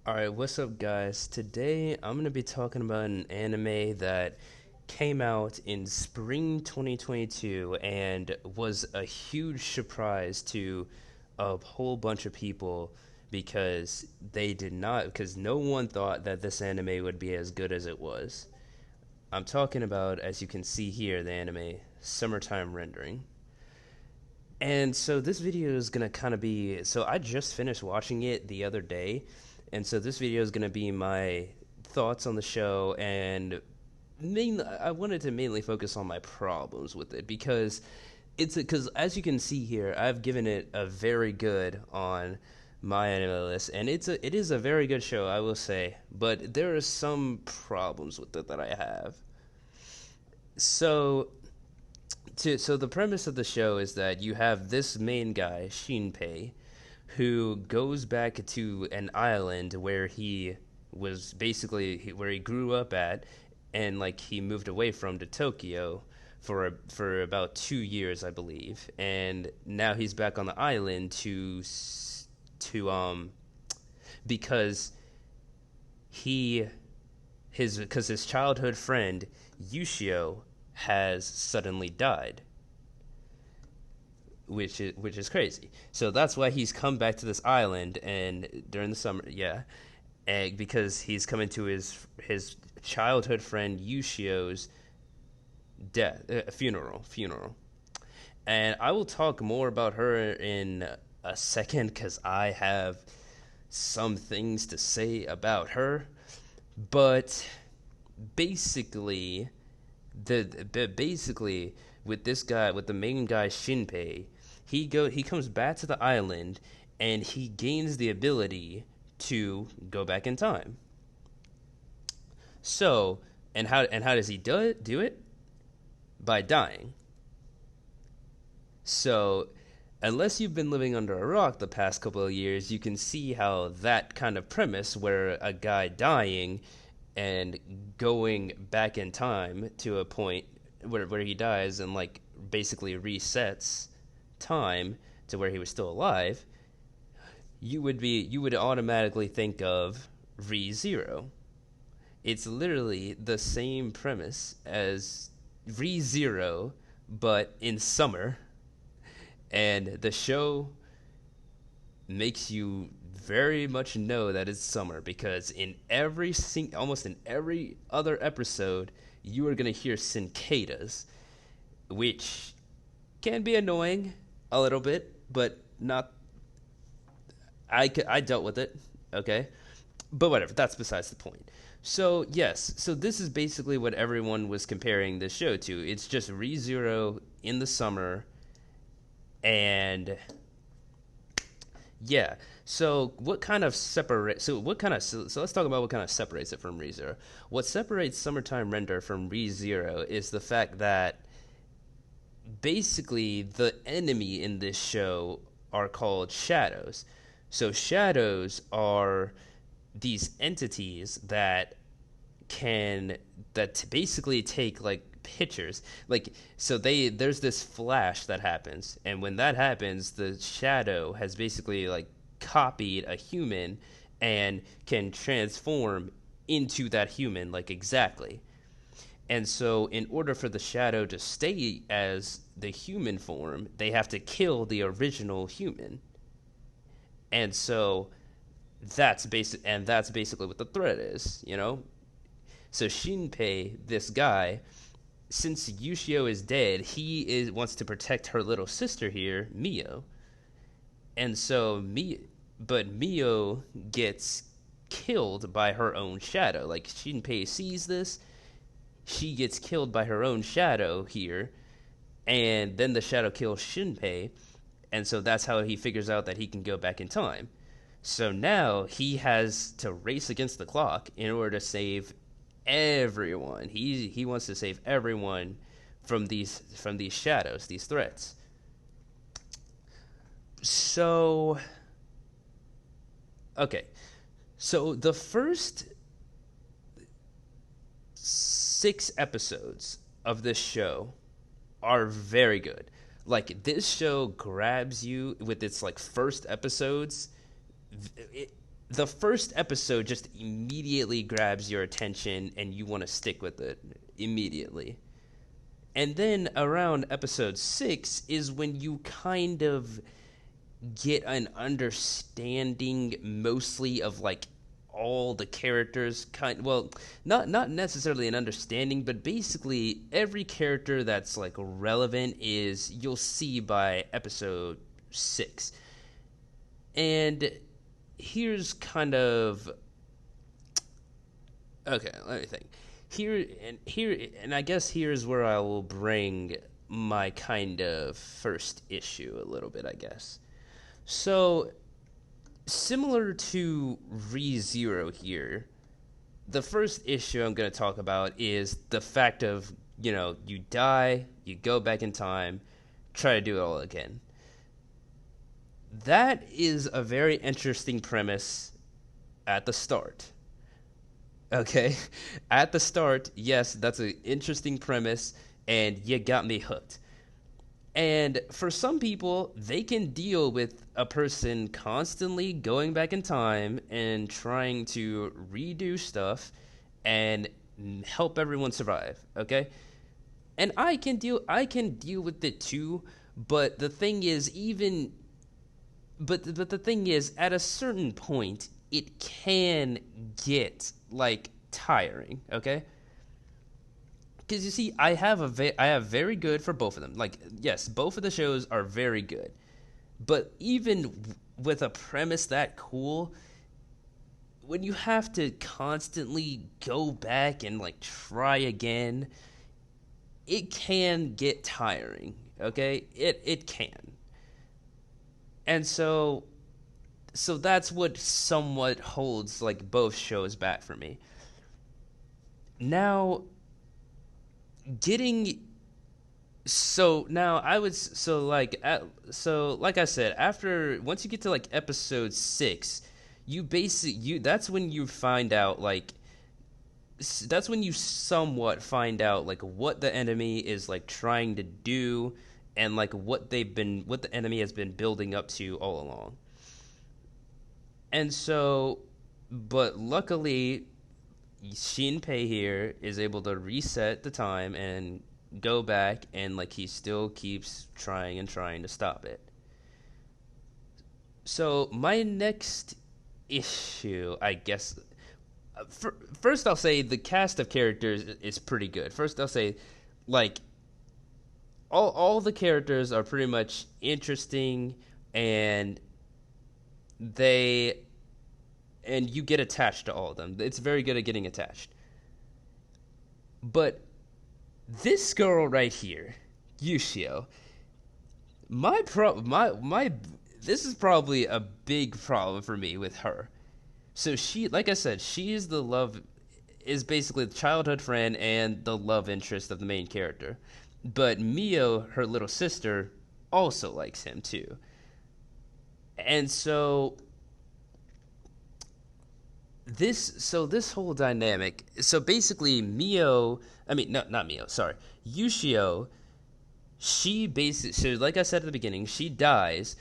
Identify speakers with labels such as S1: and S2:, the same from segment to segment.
S1: Alright, what's up, guys? Today I'm going to be talking about an anime that came out in spring 2022 and was a huge surprise to a whole bunch of people because because no one thought that this anime would be as good as it was. I'm talking about, as you can see here, the anime Summertime Rendering. And so this video is gonna kind of be. So I just finished watching it the other day, and so this video is gonna be my thoughts on the show, and I wanted to mainly focus on my problems with it because as you can see here, I've given it a very good on my anime list, and it is a very good show, I will say, but there are some problems with it that I have. So so the premise of the show is that you have this main guy, Shinpei, who goes back to an island where he was basically where he grew up at, and like he moved away from to Tokyo for about 2 years, I believe, and now he's back on the island to because he because his childhood friend Yushio has suddenly died, which is crazy. So that's why he's come back to this island and during the summer, yeah, and because he's coming to his childhood friend Yushio's death funeral. And I will talk more about her in a second because I have some things to say about her. But basically, basically with this guy, with the main guy Shinpei, he comes back to the island and he gains the ability to go back in time. So, and how does he do it? By dying. So, unless you've been living under a rock the past couple of years, you can see how that kind of premise, where a guy dying and going back in time to a point where he dies and like basically resets time to where he was still alive, you would automatically think of ReZero. It's literally the same premise as ReZero, but in summer, and the show makes you very much know that it's summer because almost in every other episode, you are gonna hear cicadas, which can be annoying a little bit, but not. I dealt with it, okay, but whatever. That's besides the point. So yes, so this is basically what everyone was comparing this show to. It's just ReZero in the summer, and yeah. So what kind of separate? So what kind of? So let's talk about what kind of separates it from ReZero. What separates Summertime Render from ReZero is the fact that basically the enemy in this show are called shadows. So shadows are these entities can that basically take like pictures, like, so they there's this flash that happens, and when that happens the shadow has basically like copied a human and can transform into that human, like, exactly. And so in order for the shadow to stay as the human form, they have to kill the original human. And so that's basically what the threat is. So Shinpei, this guy, since Yushio is dead, wants to protect her little sister here, Mio. And so but Mio gets killed by her own shadow. Like, Shinpei sees this, she gets killed by her own shadow here, and then the shadow kills Shinpei, and so that's how he figures out that he can go back in time. So now he has to race against the clock in order to save everyone. He wants to save everyone from these shadows, these threats. So okay, so the first 6 episodes of this show are very good. Like, this show grabs you with its like first episodes. the first episode just immediately grabs your attention and you want to stick with it immediately. And then around episode 6 is when you kind of get an understanding mostly of like all the characters well, not necessarily an understanding, but basically every character that's like relevant is you'll see by episode 6. And here's kind of okay, let me think. And I guess here's where I will bring my kind of first issue a little bit, I guess. So, similar to ReZero here, the first issue I'm going to talk about is the fact of, you die, you go back in time, try to do it all again. That is a very interesting premise at the start. Okay? At the start, yes, that's an interesting premise, and you got me hooked. And for some people, they can deal with a person constantly going back in time and trying to redo stuff and help everyone survive, okay? And I can deal with it too, but the thing is but the thing is at a certain point it can get like tiring, okay? Because you see, I have very good for both of them. Like, yes, both of the shows are very good, but even with a premise that cool, when you have to constantly go back and like try again, it can get tiring. Okay, it can, and so that's what somewhat holds like both shows back for me. Now, getting so now I would so like so like I said, after once you get to like episode 6, you that's when you find out like that's when you somewhat find out like what the enemy is like trying to do, and like what the enemy has been building up to all along. And so, but luckily Shinpei here is able to reset the time and go back, and like he still keeps trying and trying to stop it. So my next issue, I guess, first I'll say the cast of characters is pretty good. First I'll say, like, all the characters are pretty much interesting, and they and you get attached to all of them. It's very good at getting attached. But this girl right here, Yushio, my this is probably a big problem for me with her. So she, like I said, she is basically the childhood friend and the love interest of the main character. But Mio, her little sister, also likes him too. And this whole dynamic, so basically Mio, I mean, no, not Mio, sorry, Yushio, she basically, so like I said at the beginning, she dies,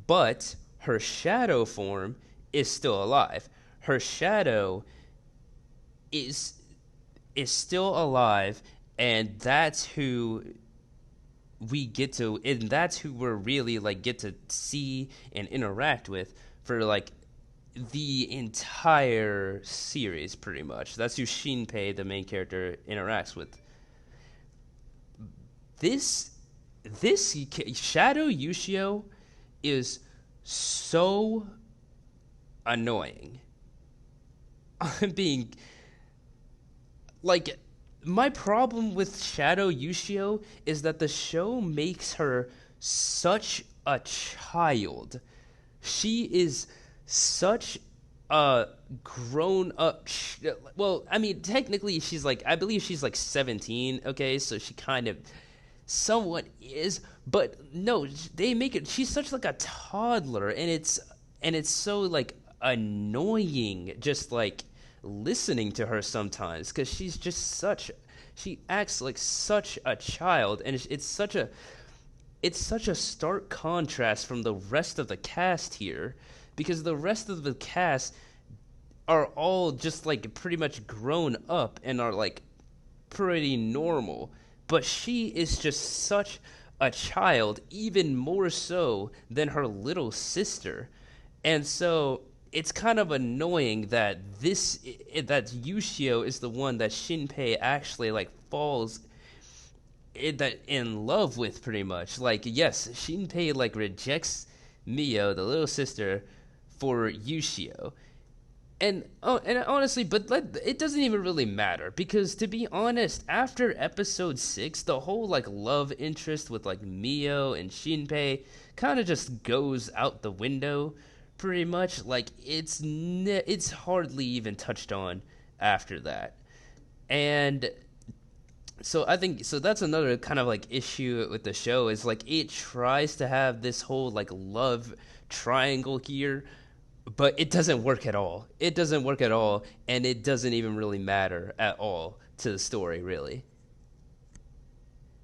S1: but her shadow form is still alive. Her shadow is is still alive, and that's who we're really like get to see and interact with for like the entire series, pretty much. That's who Shinpei, the main character, interacts with. This this Shadow Yushio is so annoying. I'm being like my problem with Shadow Yushio is that the show makes her such a child. She is such a grown up well, I mean technically she's like, I believe she's like 17, okay? So she kind of somewhat is, but no, they make it she's such like a toddler, and it's so like annoying just like listening to her sometimes, cuz she acts like such a child, and it's such a stark contrast from the rest of the cast here, because the rest of the cast are all just like pretty much grown up and are like pretty normal, but she is just such a child, even more so than her little sister. And so it's kind of annoying that that Yushio is the one that Shinpei actually like falls in love with pretty much. Like yes, Shinpei like rejects Mio, the little sister, for Yushio, and honestly, but it doesn't even really matter because to be honest, after episode 6, the whole like love interest with like Mio and Shinpei kind of just goes out the window, pretty much. Like it's hardly even touched on after that, and so I think so that's another kind of like issue with the show is like it tries to have this whole like love triangle here, but it doesn't work at all. It doesn't work at all, and it doesn't even really matter at all to the story, really.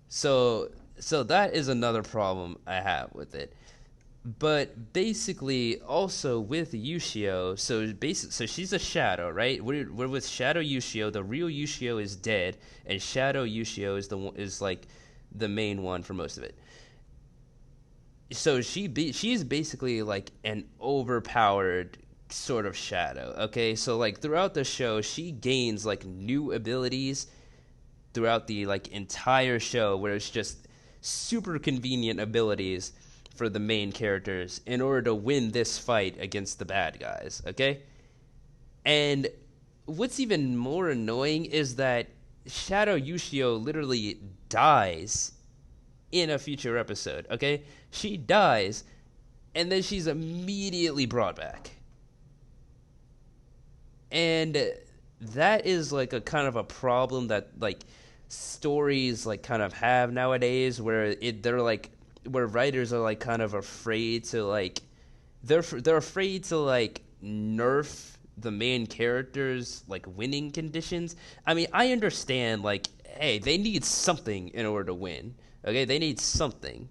S1: So, so that is another problem I have with it. But basically, also with Yushio, so she's a shadow, right? We're with Shadow Yushio. The real Yushio is dead, and Shadow Yushio is like the main one for most of it. So she's basically like an overpowered sort of shadow. Okay, so like throughout the show, she gains like new abilities throughout the like entire show, where it's just super convenient abilities for the main characters in order to win this fight against the bad guys. Okay, and what's even more annoying is that Shadow Yushio literally dies in a future episode, okay? She dies, and then she's immediately brought back. And that is like a kind of a problem that like stories like kind of have nowadays where they're like where writers are like kind of afraid to like they're afraid to like nerf the main characters like winning conditions. I mean, I understand like hey, they need something in order to win. Okay, they need something.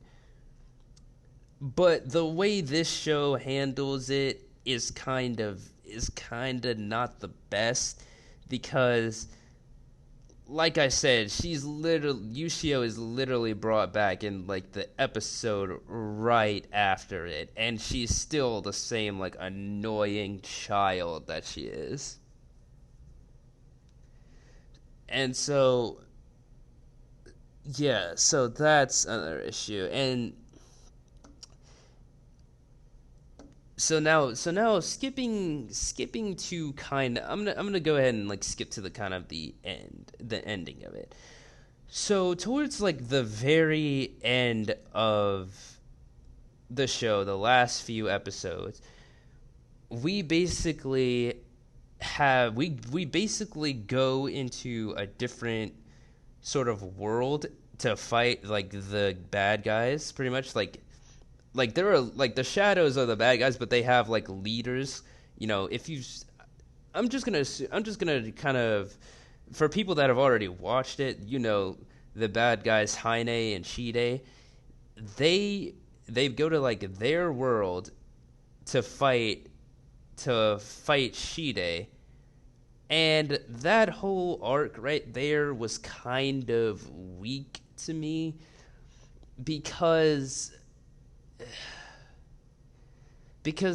S1: But the way this show handles it is kind of not the best because like I said, she's literally Yushio is literally brought back in like the episode right after it, and she's still the same like annoying child that she is. And so yeah, so that's another issue. And so now skipping to kind of I'm gonna go ahead and like skip to the kind of the ending of it. So towards like the very end of the show, the last few episodes, we basically we basically go into a different sort of world to fight like the bad guys, pretty much like there are like the shadows are the bad guys, but they have like leaders. You know, if you, I'm just gonna kind of, for people that have already watched it, you know, the bad guys Heine and Shide, they they go to like their world to fight Shide, and that whole arc right there was kind of weak to me because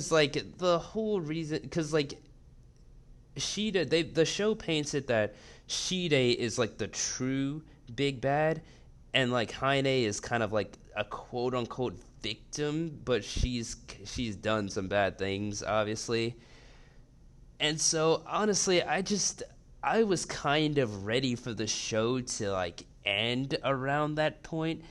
S1: like the whole reason because like Shida the show paints it that Shide is like the true big bad and like Heine is kind of like a quote unquote victim, but she's done some bad things obviously. And so honestly, I was kind of ready for the show to like end around that point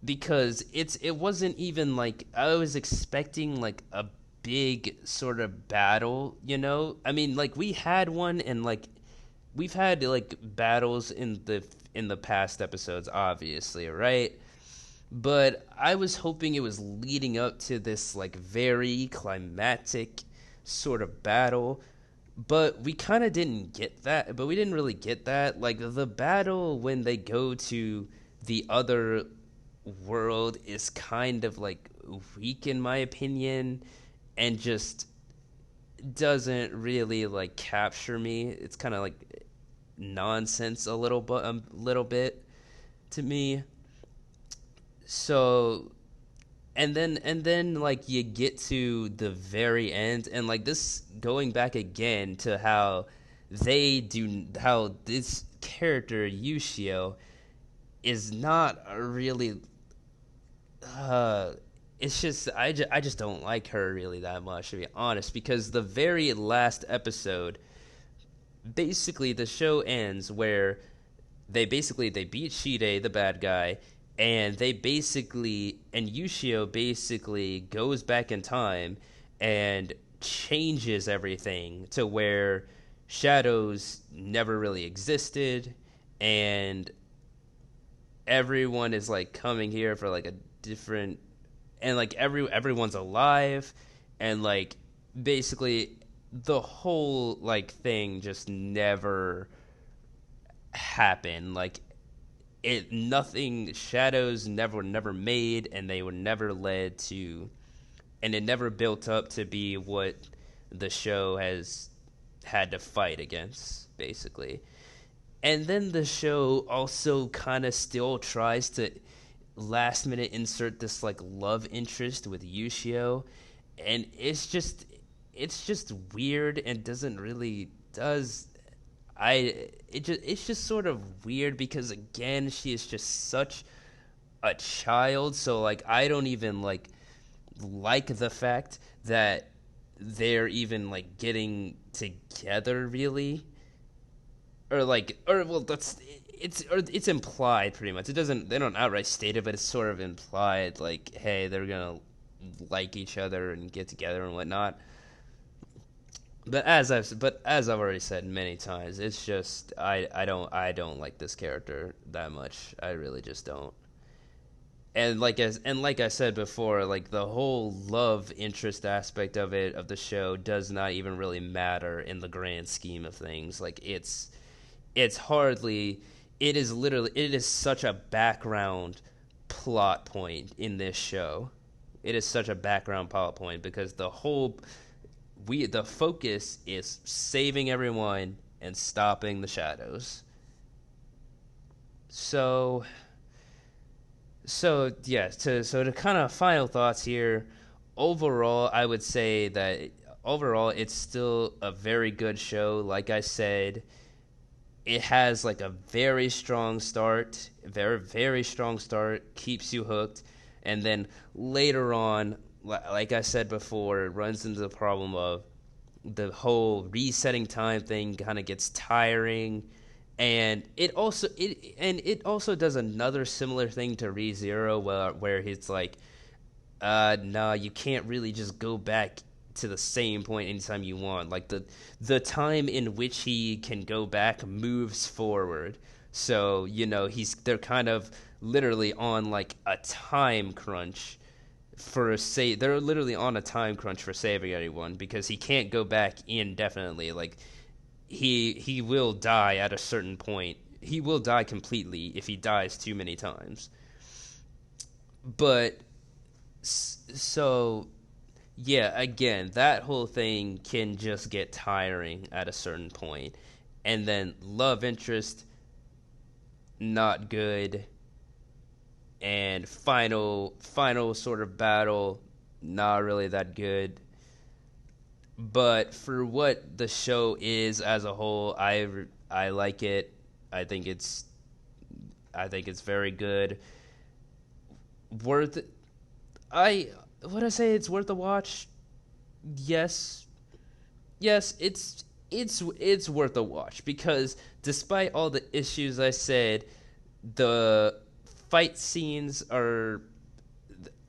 S1: because it wasn't even like I was expecting like a big sort of battle, you know? I mean, like we had one and like we've had like battles in the past episodes obviously, right? But I was hoping it was leading up to this like very climactic sort of battle, but we kind of didn't get that. But we didn't really get that. Like the battle when they go to the other world is kind of like weak in my opinion, and just doesn't really like capture me. It's kind of like nonsense a little bit to me. So and then like you get to the very end and like this going back again to how this character Yushio is not really uh I just don't like her really that much, to be honest, because the very last episode, basically the show ends where they beat Shide, the bad guy, and Yushio basically goes back in time and changes everything to where shadows never really existed, and everyone is like coming here for like a different, and like everyone's alive, and like basically the whole like thing just never happened. Like it nothing shadows never made, and they were never led to, and it never built up to be what the show has had to fight against, basically. And then the show also kind of still tries to last minute insert this like love interest with Yushio, and it's just weird and doesn't really does it's just sort of weird because again she is just such a child, so like I don't even like the fact that they're even like getting together really, or like or well that's it's implied pretty much. It doesn't They don't outright state it, but it's sort of implied like hey they're gonna like each other and get together and whatnot. But as I've already said many times, it's just I don't like this character that much. I really just don't. And like I said before, like the whole love interest aspect of the show does not even really matter in the grand scheme of things. Like it's hardly it is such a background plot point in this show. It is such a background plot point because the focus is saving everyone and stopping the shadows. So to kind of final thoughts here. Overall, I would say that overall it's still a very good show. Like I said, it has like a very strong start, very strong start, keeps you hooked, and then later on, like I said before, it runs into the problem of the whole resetting time thing kind of gets tiring, and it also does another similar thing to ReZero where it's like nah, you can't really just go back to the same point anytime you want. Like the time in which he can go back moves forward. So, they're kind of literally on like a time crunch they're literally on a time crunch for saving anyone because he can't go back indefinitely. Like he will die at a certain point. He will die completely if he dies too many times. But so yeah, again, that whole thing can just get tiring at a certain point. And then love interest not good, and final sort of battle not really that good. But for what the show is as a whole, I like it. I think it's I think it's very good. Worth I Would I say it's worth a watch? Yes. Yes, it's worth a watch because despite all the issues I said, the fight scenes are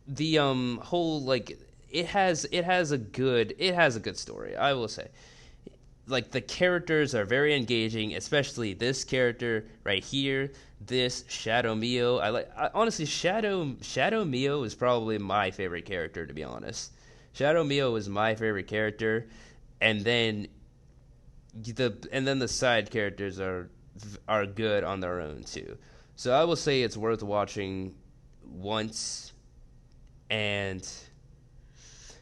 S1: the whole like it has a good story, I will say. Like the characters are very engaging, especially this character right here, this Shadow Mio. Honestly, Shadow Mio is probably my favorite character, to be honest. Shadow Mio is my favorite character, and then the side characters are good on their own too. So I will say it's worth watching once, and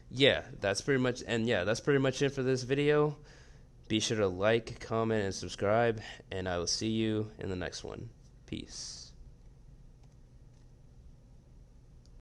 S1: Yeah, that's pretty much, and yeah, that's pretty much it for this video. Be sure to like, comment, and subscribe, and I will see you in the next one. Peace.